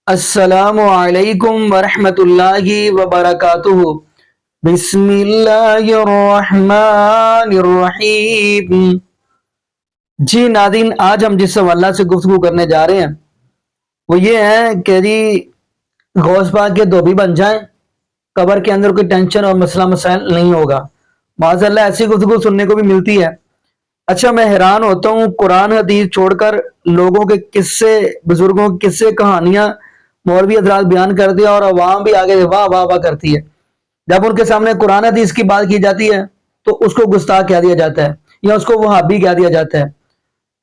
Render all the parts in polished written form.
السلام علیکم ورحمۃ اللہ وبرکاتہ۔ بسم اللہ الرحمن الرحیم۔ جی ناظرین، آج ہم جس حوالہ سے گفتگو کرنے جا رہے ہیں وہ یہ ہے کہ جی غوث پاک کے دھوبی بن جائیں، قبر کے اندر کوئی ٹینشن اور مسئلہ مسائل نہیں ہوگا۔ معاذ اللہ ایسی گفتگو سننے کو بھی ملتی ہے۔ اچھا، میں حیران ہوتا ہوں، قرآن حدیث چھوڑ کر لوگوں کے قصے، بزرگوں کے قصے، کہانیاں مولوی حضرات بیان کر دیا اور عوام بھی آگے واہ واہ واہ کرتی ہے۔ جب ان کے سامنے قرآن حدیث کی بات کی جاتی ہے تو اس کو گستاخ کہہ دیا جاتا ہے یا اس کو وہابی کہہ دیا جاتا ہے۔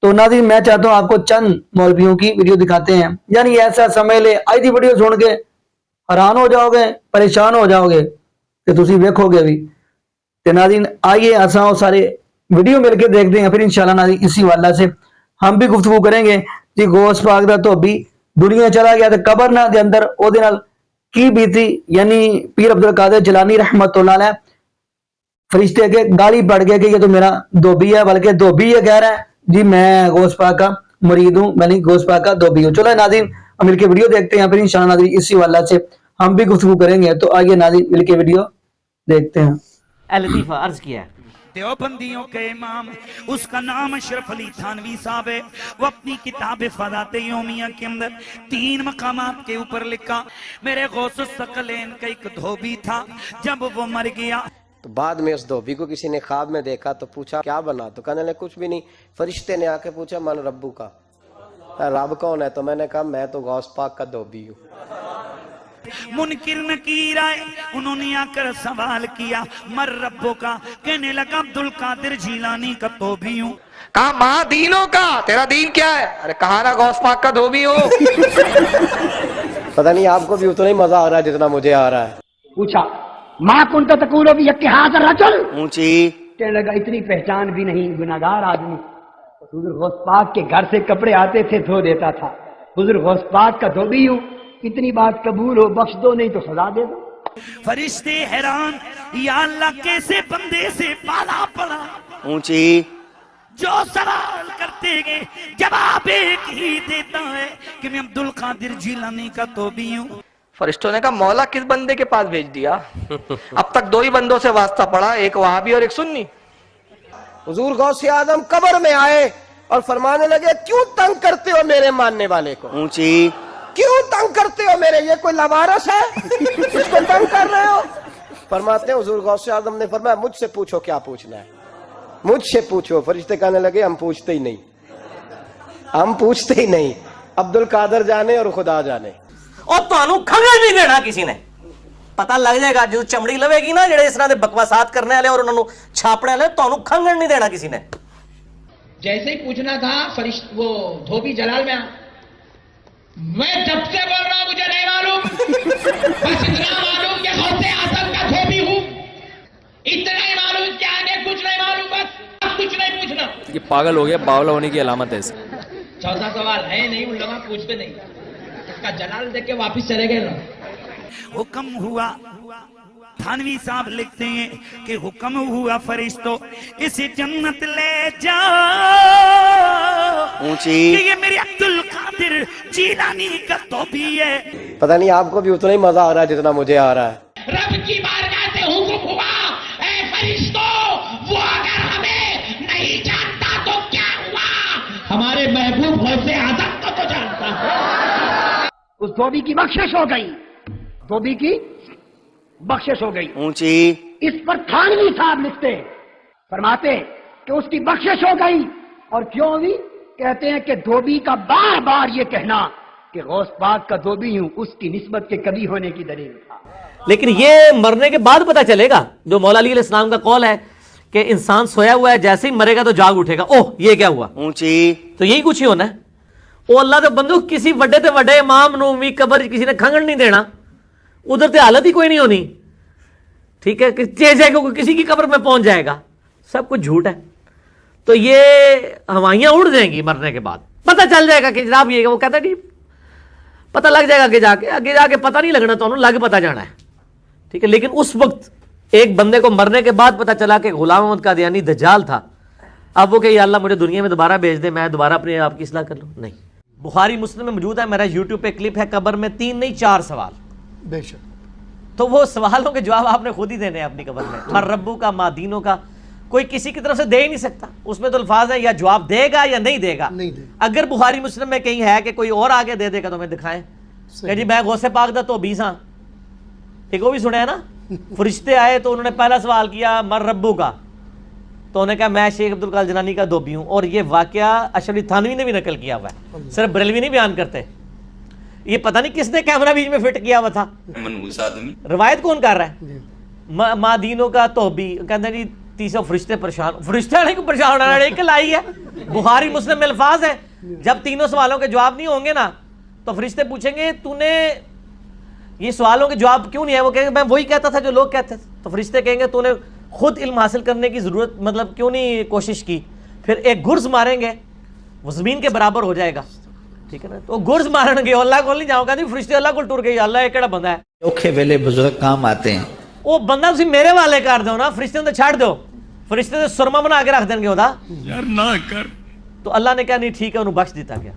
تو ناظرین، میں چاہتا ہوں آپ کو چند مولویوں کی ویڈیو دکھاتے ہیں، یعنی ایسا سمجھ لے آج دی ویڈیو سن کے حیران ہو جاؤ گے، پریشان ہو جاؤ گے کہ تسی ویکھو گے بھی۔ تو ناظرین آئیے اساں سارے ویڈیو مل کے دیکھتے ہیں، پھر انشاءاللہ ناظرین اسی حوالہ سے ہم بھی گفتگو کریں گے کہ غوث پاک دا دھوبی دنیا چلا گیا تو قبر نہ دے اندر او دے نال کی بیتی، یعنی پیر عبدالقادر جیلانی رحمت اللہ علیہ فرشتے کے گالی پڑ گئے کہ یہ تو میرا دھوبی ہے، بلکہ دھوبی یہ کہہ رہا ہے جی میں غوث پاک کا مرید ہوں، میں نہیں غوث پاک کا دھوبی ہوں۔ چلو ناظرین ہم مل کے ویڈیو دیکھتے ہیں، پھر انشاءاللہ ناظرین اسی حوالہ سے ہم بھی گفتگو کریں گے۔ تو آئیے ناظرین مل کے ویڈیو دیکھتے ہیں۔ لطیفہ عرض کیا ہے دیوبندیوں کے امام، اس کا نام اشرف علی تھانوی صاحب ہے۔ وہ اپنی کتاب فضائل یومیہ کے اندر 3 مقامات کے اوپر لکھا، میرے غوث الثقلین کا ایک دھوبی تھا، جب وہ مر گیا تو بعد میں اس دھوبی کو کسی نے خواب میں دیکھا تو پوچھا کیا بنا، تو کہنے لگے کچھ بھی نہیں۔ فرشتے نے آ کے پوچھا من ربو کا، رب کون ہے؟ تو میں نے کہا میں تو غوث پاک کا دھوبی ہوں۔ منکر نکیر آئے، انہوں نے آ کر سوال کیا مر ربو کا، کہنے لگا عبدالقادر جیلانی کا دھوبی ہوں۔ کہا ماں دینوں کا، تیرا دین کیا ہے؟ ارے کہا نا غوث پاک کا دھوبی ہو۔ پتہ نہیں آپ کو بھی اتنا ہی مزہ آ رہا ہے جتنا مجھے آ رہا ہے۔ پوچھا ماں کنت تقولو بھی یک حاضر رجل، اونچی کہنے لگا اتنی پہچان بھی نہیں، گناہگار آدمی۔ حضور غوث پاک کے گھر سے کپڑے آتے تھے، دھو دیتا تھا۔ حضور غوث پاک کا دھوبی ہوں، اتنی بات قبول ہو، بخش دو نہیں تو سزا دے دو۔ فرشتے حیران، یا اللہ کیسے بندے سے پالا پڑا، اونچی جو سوال کرتے گئے جواب ایک ہی دیتا ہے کہ میں عبدالقادر جیلانی کا دھوبی ہوں۔ فرشتوں نے کہا مولا کس بندے کے پاس بھیج دیا؟ اب تک 2 ہی بندوں سے واسطہ پڑا، ایک وہابی اور ایک سنی۔ حضور غوث اعظم قبر میں آئے اور فرمانے لگے کیوں تنگ کرتے ہو میرے ماننے والے کو؟ اونچی کیوں تنگ کرتے ہو میرے، یہ کوئی لوارث ہے اس کو تنگ کر رہے ہو؟ فرماتے ہیں حضور غوث اعظم نے فرمایا مجھ سے پوچھو کیا پوچھنا ہے، مجھ سے پوچھو۔ فرشتے کہنے لگے ہم پوچھتے ہی نہیں، ہم پوچھتے ہی نہیں، عبدالقادر جانے اور خدا جانے۔ اور تانوں کھنگڑ نہیں دینا کسی نے، پتہ لگ جائے گا جو چمڑی لوے گی نا جڑے اس طرح دے بکواسات کرنے والے اور انہوں نے چھاپنے والے، تانوں کھنگڑ نہیں دینا کسی نے۔ جیسے ہی پوچھنا تھا وہ دھوبی جلال میں میں جب سے بول رہا ہوں مجھے نہیں معلوم، بس اتنا معلوم کہ غوث اعظم کا دھوبی ہوں، اتنا ہی معلوم کہ آگے کچھ نہیں معلوم، بس اب کچھ نہیں پوچھنا۔ یہ پاگل ہو گیا، باولا ہونے کی علامت ہے اس۔ چوتھا سوال ہے نہیں، ان لوگ پوچھتے نہیں، اس کا جلال دیکھ کے واپس چلے گئے نا۔ حکم ہوا، تھانوی صاحب لکھتے ہیں کہ حکم ہوا فرشتوں اسے جنت لے جاؤ، اونچی کہ یہ میرے عبدالقادر جیلانی کا دھوبی ہے۔ پتہ نہیں آپ کو بھی اتنا ہی مزہ آ رہا ہے جتنا مجھے آ رہا ہے۔ رب کی بارگاہ سے حکم ہوا اے فرشتوں، وہ اگر ہمیں نہیں جانتا تو کیا ہوا، ہمارے محبوب غوث اعظم کو تو جانتا ہے۔ اس دھوبی کی بخشش ہو گئی، دھوبی کی بخشش ہو گئی۔ اونچی اس پر تھانوی صاحب لکھتے، فرماتے کہ اس کی بخشش ہو گئی، اور کیوں ہوئی؟ کہتے ہیں کہ دھوبی کا بار بار یہ کہنا کہ غوث پاک کا دھوبی ہوں اس کی نسبت کے کبھی ہونے کی دلیل تھا۔ لیکن یہ مرنے کے بعد پتہ چلے گا، جو مولا علی علیہ السلام کا قول ہے کہ انسان سویا ہوا ہے، جیسے ہی مرے گا تو جاگ اٹھے گا، اوہ یہ کیا ہوا، اونچی تو یہی کچھ ہی ہونا ہے۔ او اللہ دے بندو، کسی وڈے تے وڈے امام نو بھی قبر کسی نے کھنگڑ نہیں دینا، ادھر تے حالت ہی کوئی نہیں ہونی، ٹھیک ہے، کہ جائے گا کسی کی قبر میں پہنچ جائے گا، سب کچھ جھوٹ ہے۔ تو یہ ہوائیاں اڑ جائیں گی مرنے کے بعد، پتہ چل جائے گا کہ جناب یہ، وہ کہتا ہے نہیں، پتہ لگ جائے گا کہ آگے جا کے پتہ نہیں لگنا، تو انہوں لگ پتہ جانا ہے، ٹھیک ہے۔ لیکن اس وقت ایک بندے کو مرنے کے بعد پتہ چلا کہ غلام احمد قادیانی دجال تھا، اب وہ کہ یا اللہ مجھے دنیا میں دوبارہ بھیج دے، میں دوبارہ اپنے آپ کی اصلاح کر لوں، نہیں۔ بخاری مسلم میں موجود ہے، میرا یوٹیوب پہ کلپ ہے، قبر میں 3 نہیں 4 سوال، بے شک تو وہ سوالوں کے جواب آپ نے خود ہی دینے ہیں اپنی قبر میں. من ربو کا، ما دینوں کا، کوئی کسی کی طرف سے دے ہی نہیں سکتا. اس میں تو الفاظ ہیں یا جواب دے گا یا نہیں دے گا. اگر بخاری مسلم میں کہیں ہے کہ کوئی اور آگے دے دے گا تو ہمیں دکھائیں کہ جی میں غوث پاک دا تو 20 ہاں. ایک وہ بھی سنے ہیں نا، فرشتے آئے تو انہوں نے پہلا سوال کیا من ربو کا، تو انہوں نے کہا میں شیخ عبدالقادر جیلانی کا دھوبی ہوں. اور یہ واقعہ اشرف علی تھانوی نے بھی نقل کیا ہوا ہے، صرف بریلوی نہیں بیان کرتے. یہ پتہ نہیں کس نے کیمرہ بیچ میں فٹ کیا ہوا تھا، روایت کون کر رہا ہے؟ ما دینوں کا توبی کہتے ہیں جی 300 فرشتے پریشان، فرشتے والے کو پریشان ہونا ایک لائی ہے. بخاری مسلم میں الفاظ ہے جب تینوں سوالوں کے جواب نہیں ہوں گے نا تو فرشتے پوچھیں گے تو نے یہ سوالوں کے جواب کیوں نہیں ہے؟ وہ کہیں گے میں وہی کہتا تھا جو لوگ کہتے تھے. تو فرشتے کہیں گے تو نے خود علم حاصل کرنے کی ضرورت مطلب کیوں نہیں کوشش کی؟ پھر ایک گرز ماریں گے وہ زمین کے برابر ہو جائے گا، ٹھیک ہے نا. تو گرز مارن گے اللہ کو نہیں جاؤں گا، فرشتے اللہ کو ٹور گئی اللہ ایک کیڑا بندہ ہے. اوکھے ویلے بزرگ کام آتے ہیں. وہ بندہ تسی میرے والے کر دو نا، فرشتے تو چھاڑ دو، فرشتے تو سرما بنا کے رکھ دیں گے ہوتا یار نہ کر. تو اللہ نے کہا نہیں ٹھیک ہے، انہوں بخش دیتا گیا.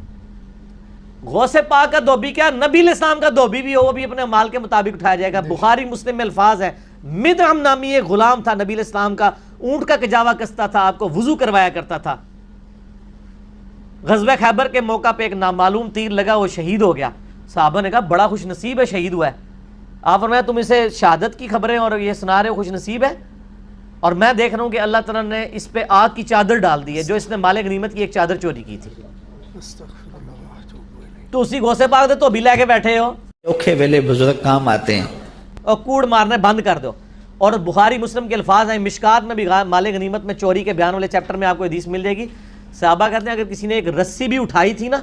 غوث پاک کا دھوبی کیا نبی علیہ السلام کا دھوبی بھی ہو وہ بھی اپنے مال کے مطابق اٹھایا جائے گا. بخاری مسلم میں الفاظ ہے مدعم نامی ایک غلام تھا نبی علیہ السلام کا، اونٹ کا کجاوا کستا تھا، آپ کو وضو کروایا کرتا تھا. غزوہ خیبر کے موقع پہ ایک نامعلوم تیر لگا، وہ شہید ہو گیا. صحابہ نے کہا بڑا خوش نصیب ہے شہید ہوا ہے. آپ فرمایا تم اسے شہادت کی خبریں اور یہ سنا رہے ہو، خوش نصیب ہے؟ اور میں دیکھ رہا ہوں کہ اللہ تعالیٰ نے اس پہ آگ کی چادر ڈال دی ہے جو اس نے مال غنیمت کی ایک چادر چوری کی تھی. تو اسی غوث پاک دے تو بھی لے کے بیٹھے ہو. اوکھے ویلے بزرگ کام آتے ہیں. اور کوڑ مارنے بند کر دو. اور بخاری مسلم کے الفاظ ہیں، مشکات میں بھی مال غنیمت میں چوری کے بیان والے چیپٹر میں آپ کو حدیث مل جائے گی. صحابہ کہتے ہیں اگر کسی نے ایک رسی بھی اٹھائی تھی نا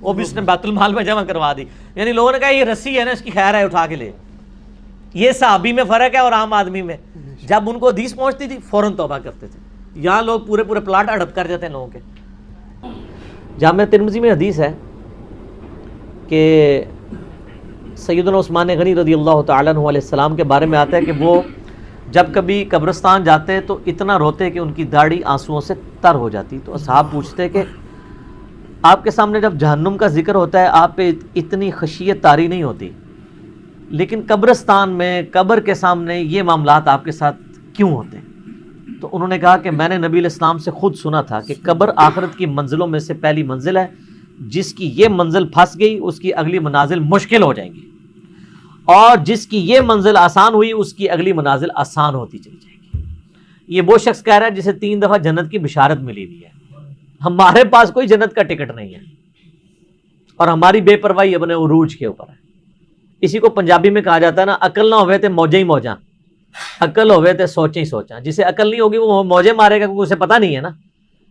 وہ بھی اس نے بیت المال میں جمع کروا دی. یعنی لوگوں نے کہا یہ رسی ہے نا اس کی خیر ہے اٹھا کے لے. یہ صحابی میں فرق ہے اور عام آدمی میں. جب ان کو حدیث پہنچتی تھی فوراً توبہ کرتے تھے. یہاں لوگ پورے پورے پلاٹ ہڑپ کر جاتے ہیں لوگوں کے. جامعہ ترمذی میں حدیث ہے کہ سیدنا عثمان غنی رضی اللہ تعالیٰ عنہ علیہ السلام کے بارے میں آتا ہے کہ وہ جب کبھی قبرستان جاتے تو اتنا روتے کہ ان کی داڑھی آنسوؤں سے تر ہو جاتی. تو اصحاب پوچھتے کہ آپ کے سامنے جب جہنم کا ذکر ہوتا ہے آپ پہ اتنی خشیت طاری نہیں ہوتی، لیکن قبرستان میں قبر کے سامنے یہ معاملات آپ کے ساتھ کیوں ہوتے ہیں؟ تو انہوں نے کہا کہ میں نے نبی علیہ السلام سے خود سنا تھا کہ قبر آخرت کی منزلوں میں سے پہلی منزل ہے، جس کی یہ منزل پھنس گئی اس کی اگلی منازل مشکل ہو جائیں گی، اور جس کی یہ منزل آسان ہوئی اس کی اگلی منازل آسان ہوتی چلی جائے گی. یہ وہ شخص کہہ رہا ہے جسے 3 دفعہ جنت کی بشارت ملی ہوئی ہے. ہمارے پاس کوئی جنت کا ٹکٹ نہیں ہے اور ہماری بے پرواہی اپنے عروج کے اوپر ہے. اسی کو پنجابی میں کہا جاتا ہے نا، عقل نہ ہوئے تے موجیں ہی موجاں، عقل ہوئے تے سوچیں ہی سوچاں. جسے عقل نہیں ہوگی وہ موجیں مارے گا کیونکہ اسے پتہ نہیں ہے نا،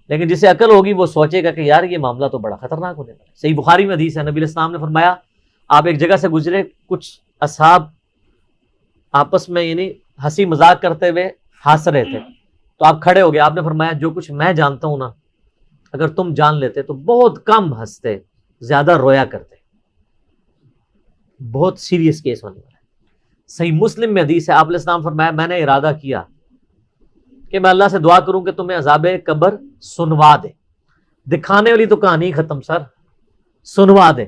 لیکن جسے عقل ہوگی وہ سوچے گا کہ یار یہ معاملہ تو بڑا خطرناک ہونے والا ہے. صحیح بخاری میں حدیث ہے، نبی علیہ السلام نے فرمایا آپ ایک جگہ سے گزرے، کچھ اصحاب آپس میں یعنی ہنسی مذاق کرتے ہوئے ہنس رہے تھے، تو آپ کھڑے ہو گئے. آپ نے فرمایا جو کچھ میں جانتا ہوں نا اگر تم جان لیتے تو بہت کم ہنستے، زیادہ رویا کرتے. بہت سیریس کیس ہونے والا ہے. صحیح مسلم میں حدیث ہے، آپ علیہ السلام فرمایا میں نے ارادہ کیا کہ میں اللہ سے دعا کروں کہ تمہیں عذاب قبر سنوا دے. دکھانے والی تو کہانی ختم سر، سنوا دے.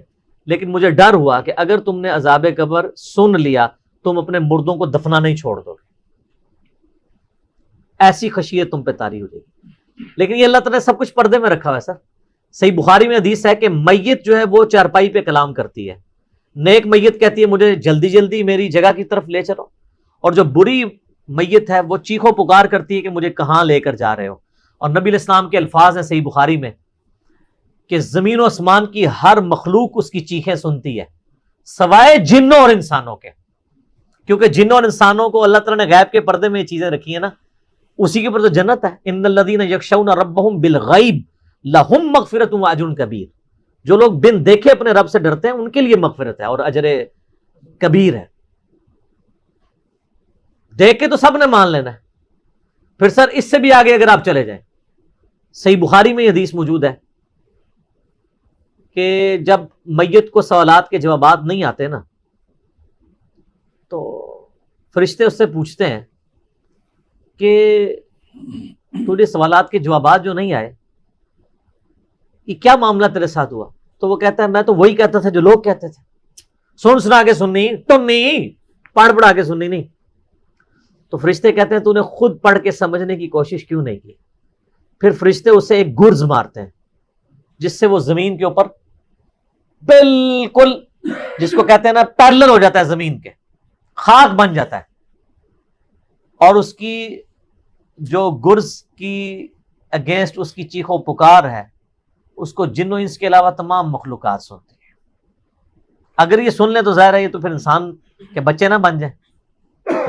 لیکن مجھے ڈر ہوا کہ اگر تم نے عذاب قبر سن لیا تم اپنے مردوں کو دفنا نہیں چھوڑ دو گے، ایسی خشیت تم پہ طاری ہو جائے گی. لیکن یہ اللہ تعالیٰ نے سب کچھ پردے میں رکھا ہوا ہے سر. صحیح بخاری میں حدیث ہے کہ میت جو ہے وہ چارپائی پہ کلام کرتی ہے. نیک میت کہتی ہے مجھے جلدی جلدی میری جگہ کی طرف لے چلو، اور جو بری میت ہے وہ چیخو پکار کرتی ہے کہ مجھے کہاں لے کر جا رہے ہو. اور نبی علیہ السلام کے الفاظ ہیں صحیح بخاری میں کہ زمین و آسمان کی ہر مخلوق اس کی چیخیں سنتی ہے سوائے جنوں اور انسانوں کے، کیونکہ جنوں اور انسانوں کو اللہ تعالیٰ نے غیب کے پردے میں یہ چیزیں رکھی ہیں نا، اسی کے اوپر تو جنت ہے. ان الذین یخشون ربهم بالغیب لہم مغفرۃ واجر کبیر. جو لوگ بن دیکھے اپنے رب سے ڈرتے ہیں ان کے لیے مغفرت ہے اور اجر کبیر ہے. دیکھ کے تو سب نے مان لینا ہے، پھر سر اس سے بھی آگے اگر آپ چلے جائیں صحیح بخاری میں یہ حدیث موجود ہے کہ جب میت کو سوالات کے جوابات نہیں آتے نا تو فرشتے اس سے پوچھتے ہیں کہ تجھے سوالات کے جوابات جو نہیں آئے یہ کیا معاملہ تیرے ساتھ ہوا؟ تو وہ کہتا ہے میں تو وہی کہتا تھا جو لوگ کہتے تھے، سن سنا کے سننی، تم نہیں پڑھ پڑھا کے سننی نہیں۔ تو فرشتے کہتے ہیں تو نے خود پڑھ کے سمجھنے کی کوشش کیوں نہیں کی؟ پھر فرشتے اسے ایک گرز مارتے ہیں جس سے وہ زمین کے اوپر بالکل، جس کو کہتے ہیں نا پیرلل ہو جاتا ہے زمین کے، خاک بن جاتا ہے، اور اس کی جو گرز کی اگینسٹ اس کی چیخ و پکار ہے اس کو جن و انس کے علاوہ تمام مخلوقات سنتی ہیں۔ اگر یہ سن لیں تو ظاہر ہے یہ تو پھر انسان کے بچے نہ بن جائیں،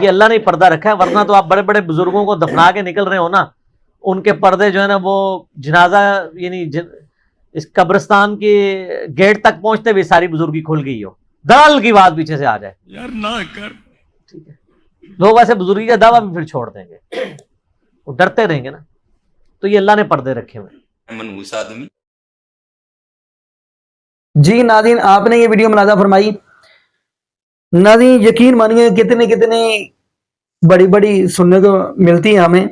یہ اللہ نے پردہ رکھا ہے، ورنہ تو آپ بڑے بڑے بزرگوں کو دفنا کے نکل رہے ہو نا، ان کے پردے جو ہے نا وہ جنازہ یعنی اس قبرستان کے گیٹ تک پہنچتے بھی ساری بزرگی کھل گئی ہو، دلال کی بات پیچھے سے آ جائے یار نہ کر، ٹھیک ہے، لوگ ایسے بزرگی کا دعویٰ بھی پھر چھوڑ دیں گے، وہ ڈرتے رہیں گے نا۔ تو یہ اللہ نے پردے رکھے ہوئے۔ منحوس آدمی۔ جی ناظرین، آپ نے یہ ویڈیو ملاحظہ فرمائی۔ ناظرین یقین مانیے کتنے بڑی بڑی سننے کو ملتی ہے ہمیں۔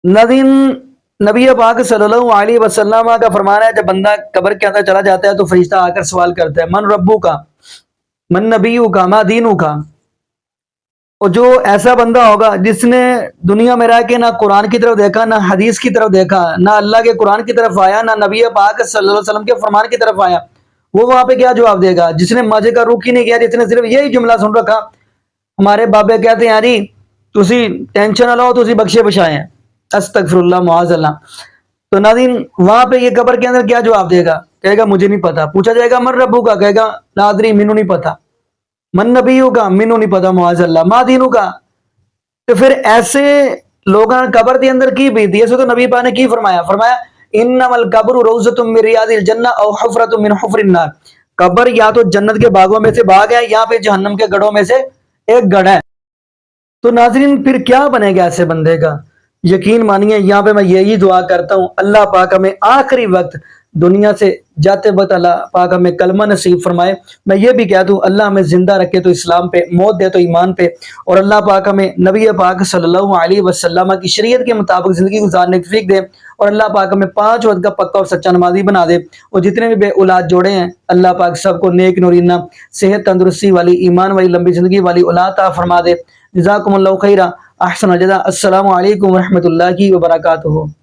ناظرین نبی پاک صلی اللہ علیہ وسلم کا فرمان ہے جب بندہ قبر کے اندر چلا جاتا ہے تو فرشتہ آ کر سوال کرتا ہے من ربو کا، من نبیو کا، ما دینو کا۔ اور جو ایسا بندہ ہوگا جس نے دنیا میں رہ کے نہ قرآن کی طرف دیکھا، نہ حدیث کی طرف دیکھا، نہ اللہ کے قرآن کی طرف آیا، نہ نبی پاک صلی اللہ علیہ وسلم کے فرمان کی طرف آیا، وہ وہاں پہ کیا جواب دے گا؟ جس نے مزے کا رخ ہی نہیں کیا، جس نے صرف یہی جملہ سن رکھا، ہمارے بابے کہتے ہیں یاری تسی ٹینشن نہ لو، تسی بخشے بچائے ہیں، استغفر اللہ معاذ اللہ۔ تو ناظرین وہاں پہ یہ قبر کے اندر کیا جواب دے گا؟ کہے گا مجھے نہیں پتا۔ پوچھا جائے گا من ربو کا، کہے گا لا ادری، مینوں نہیں پتا۔ من نبیو کا، مینوں نہیں پتا معاذ اللہ۔ ما دینو کا۔ تو پھر ایسے لوگاں قبر کے اندر کی بیتی ہے؟ تو نبی پاک نے کی فرمایا؟ فرمایا انما القبر روضۃ من ریاض الجنہ او حفرۃ من حفر النار۔ قبر یا تو جنت کے باغوں میں سے باغ ہے یا پھر جہنم کے گڑھوں میں سے ایک گڑھ ہے۔ تو ناظرین پھر کیا بنے گا ایسے بندے کا؟ یقین مانیے یہاں پہ میں یہی دعا کرتا ہوں اللہ پاک ہمیں آخری وقت دنیا سے جاتے وقت اللہ پاک ہمیں کلمہ نصیب فرمائے۔ میں یہ بھی کہتا ہوں اللہ ہمیں زندہ رکھے تو اسلام پہ، موت دے تو ایمان پہ، اور اللہ پاک ہمیں نبی پاک صلی اللہ علیہ وسلم کی شریعت کے مطابق زندگی گزارنے کی توفیق دے، اور اللہ پاک ہمیں 5 وقت کا پکا اور سچا نمازی بنا دے، اور جتنے بھی بے اولاد جوڑے ہیں اللہ پاک سب کو نیک نورینہ صحت تندرستی والی ایمان والی لمبی زندگی والی اولاد عطا فرما دے۔ جزاکم اللہ خیرہ، احسن الجزاء۔ السلام علیکم ورحمۃ اللہ وبرکاتہ۔